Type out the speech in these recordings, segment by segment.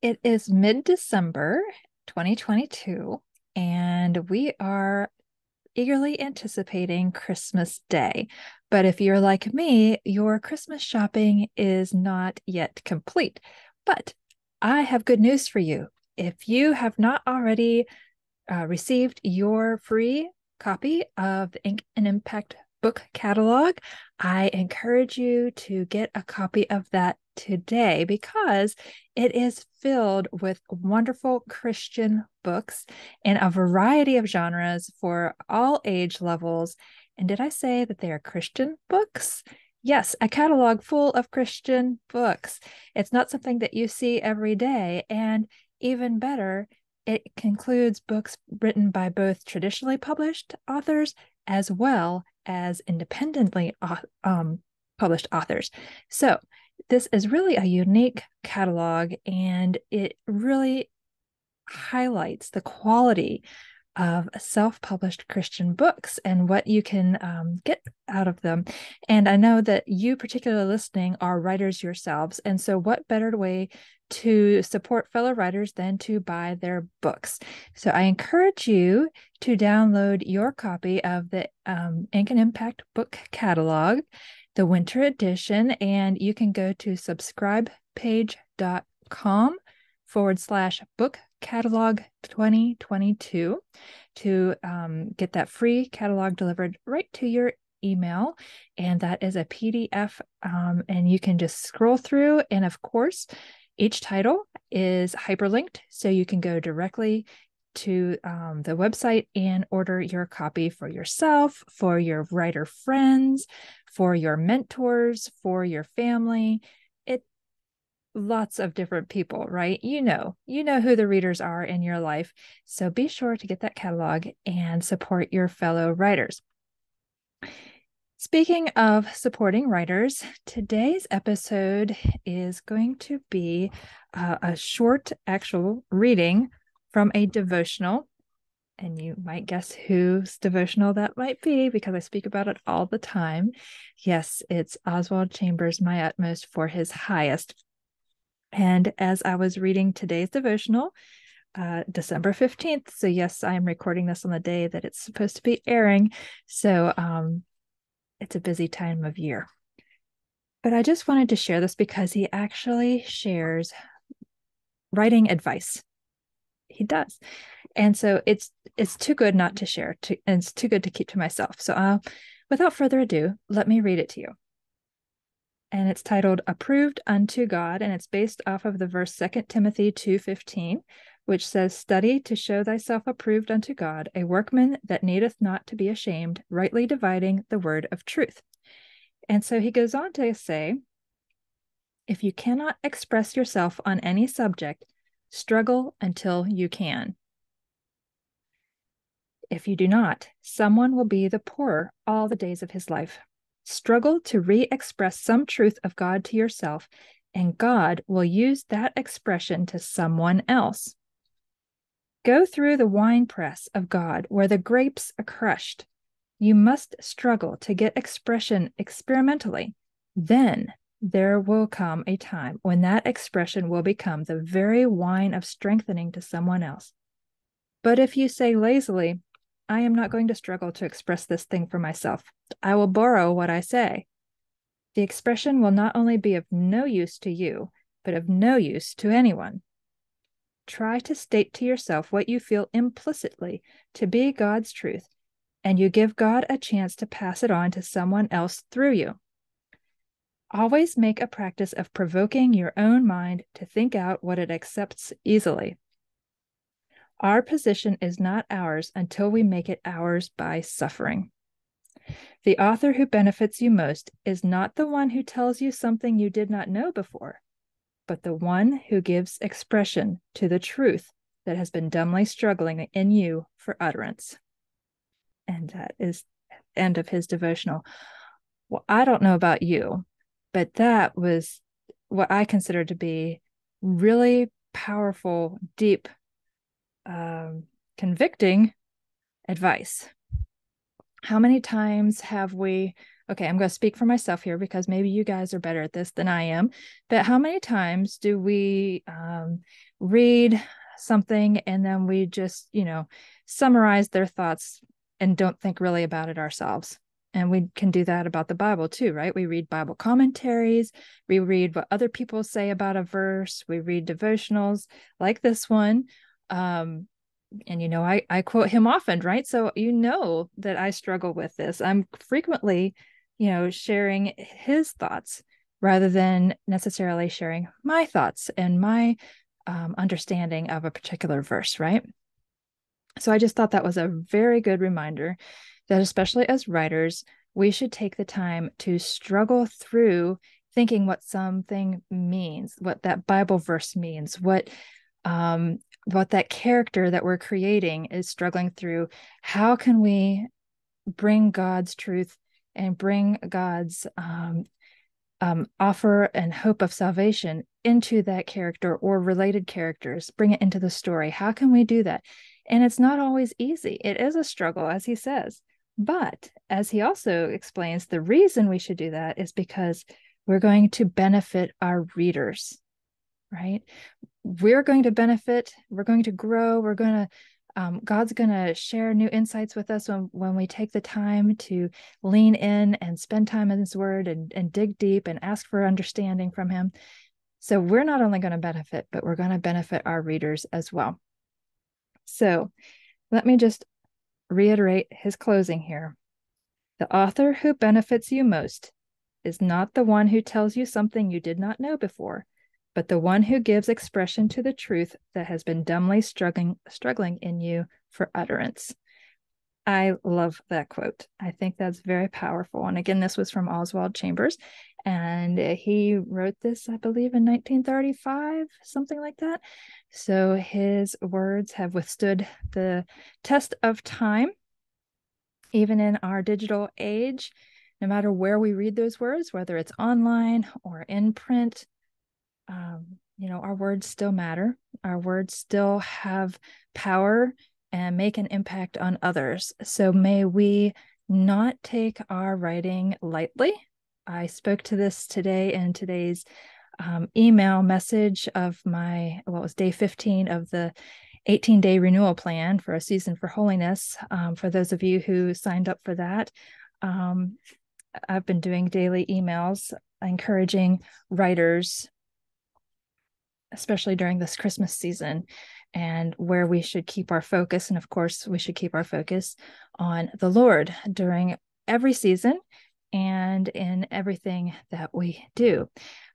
It is mid-December 2022, and we are eagerly anticipating Christmas Day. But if you're like me, your Christmas shopping is not yet complete. But I have good news for you. If you have not already received your free copy of the Ink and Impact book catalog, I encourage you to get a copy of that today because it is filled with wonderful Christian books in a variety of genres for all age levels. And did I say that they are Christian books? Yes, a catalog full of Christian books. It's not something that you see every day. And even better, it includes books written by both traditionally published authors as well as independently published authors. So, this is really a unique catalog, and it really highlights the quality of self-published Christian books and what you can get out of them. And I know that you, particularly listening, are writers yourselves. And so what better way to support fellow writers than to buy their books? So I encourage you to download your copy of the Ink and Impact book catalog, the winter edition, and you can go to subscribepage.com/book catalog 2022 to get that free catalog delivered right to your email. And that is a PDF. And you can just scroll through. And of course, each title is hyperlinked. So you can go directly to the website and order your copy for yourself, for your writer friends, for your mentors, for your family. Lots of different people, right? You know who the readers are in your life. So be sure to get that catalog and support your fellow writers. Speaking of supporting writers, today's episode is going to be a short actual reading from a devotional. And you might guess whose devotional that might be because I speak about it all the time. Yes, it's Oswald Chambers' My Utmost for His Highest. And as I was reading today's devotional, December 15th, so yes, I am recording this on the day that it's supposed to be airing. So it's a busy time of year. But I just wanted to share this because he actually shares writing advice. He does. And so it's too good not to share, and it's too good to keep to myself. So without further ado, let me read it to you. And it's titled Approved Unto God, and it's based off of the verse 2 Timothy 2:15, which says, Study to show thyself approved unto God, a workman that needeth not to be ashamed, rightly dividing the word of truth. And so he goes on to say, if you cannot express yourself on any subject, struggle until you can. If you do not, someone will be the poorer all the days of his life. Struggle to re-express some truth of God to yourself, and God will use that expression to someone else. Go through the winepress of God where the grapes are crushed. You must struggle to get expression experimentally. Then there will come a time when that expression will become the very wine of strengthening to someone else. But if you say lazily, I am not going to struggle to express this thing for myself. I will borrow what I say. The expression will not only be of no use to you, but of no use to anyone. Try to state to yourself what you feel implicitly to be God's truth, and you give God a chance to pass it on to someone else through you. Always make a practice of provoking your own mind to think out what it accepts easily. Our position is not ours until we make it ours by suffering. The author who benefits you most is not the one who tells you something you did not know before, but the one who gives expression to the truth that has been dumbly struggling in you for utterance. And that is the end of his devotional. Well, I don't know about you, but that was what I consider to be really powerful, deep, convicting advice. How many times have we, okay, I'm going to speak for myself here because maybe you guys are better at this than I am, but how many times do we read something and then we just, summarize their thoughts and don't think really about it ourselves? And we can do that about the Bible too, right? We read Bible commentaries, we read what other people say about a verse, we read devotionals like this one. And I quote him often, right? So that I struggle with this. I'm frequently, sharing his thoughts rather than necessarily sharing my thoughts and my understanding of a particular verse, right? So I just thought that was a very good reminder that, especially as writers, we should take the time to struggle through thinking what something means, what that Bible verse means, what that character that we're creating is struggling through. How can we bring God's truth and bring God's offer and hope of salvation into that character or related characters, bring it into the story? How can we do that? And it's not always easy. It is a struggle, as he says. But as he also explains, the reason we should do that is because we're going to benefit our readers, right? We're going to benefit, we're going to grow, God's going to share new insights with us when we take the time to lean in and spend time in his word and dig deep and ask for understanding from him. So we're not only going to benefit, but we're going to benefit our readers as well. So let me just reiterate his closing here. The author who benefits you most is not the one who tells you something you did not know before, but the one who gives expression to the truth that has been dumbly struggling in you for utterance. I love that quote. I think that's very powerful. And again, this was from Oswald Chambers, and he wrote this, I believe, in 1935, something like that. So his words have withstood the test of time, even in our digital age. No matter where we read those words, whether it's online or in print, our words still matter. Our words still have power and make an impact on others. So may we not take our writing lightly. I spoke to this today in today's email message of what was day 15 of the 18-day renewal plan for a season for holiness. For those of you who signed up for that, I've been doing daily emails encouraging writers, especially during this Christmas season, and where we should keep our focus. And of course, we should keep our focus on the Lord during every season and in everything that we do.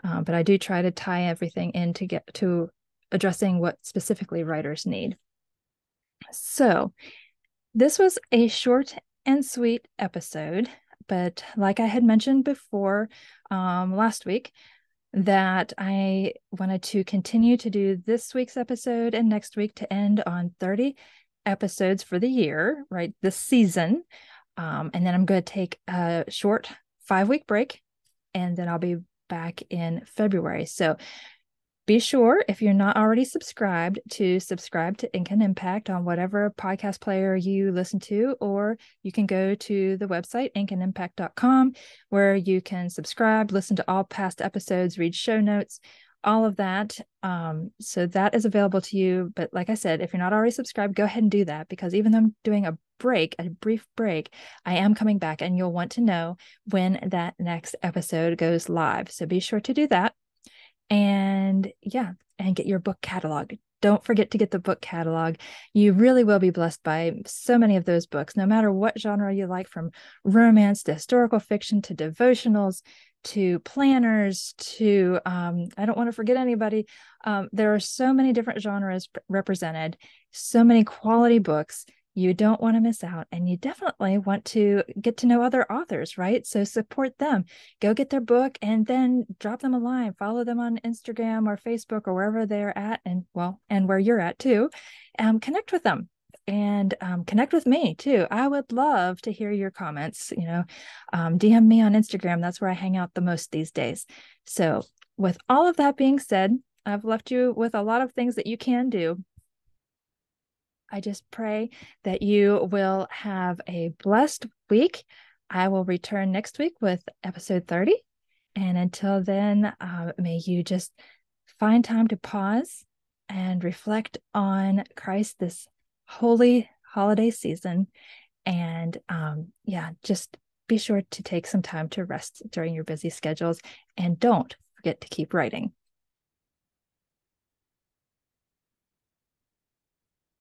But I do try to tie everything in to get to addressing what specifically writers need. So this was a short and sweet episode, but like I had mentioned before last week, that I wanted to continue to do this week's episode and next week to end on 30 episodes for the year, right? This season. And then I'm going to take a short 5-week break, and then I'll be back in February. So be sure, if you're not already subscribed, to subscribe to Ink and Impact on whatever podcast player you listen to, or you can go to the website, inkandimpact.com, where you can subscribe, listen to all past episodes, read show notes, all of that. So that is available to you. But like I said, if you're not already subscribed, go ahead and do that, because even though I'm doing a brief break, I am coming back, and you'll want to know when that next episode goes live. So be sure to do that. And get your book catalog. Don't forget to get the book catalog. You really will be blessed by so many of those books, no matter what genre you like, from romance to historical fiction to devotionals to planners to I don't want to forget anybody. There are so many different genres represented, so many quality books. You don't want to miss out, and you definitely want to get to know other authors, right? So support them. Go get their book and then drop them a line. Follow them on Instagram or Facebook or wherever they're at, and where you're at too. Connect with them, and connect with me too. I would love to hear your comments. DM me on Instagram. That's where I hang out the most these days. So with all of that being said, I've left you with a lot of things that you can do. I just pray that you will have a blessed week. I will return next week with episode 30. And until then, may you just find time to pause and reflect on Christ this holy holiday season. And yeah, just be sure to take some time to rest during your busy schedules. And don't forget to keep writing.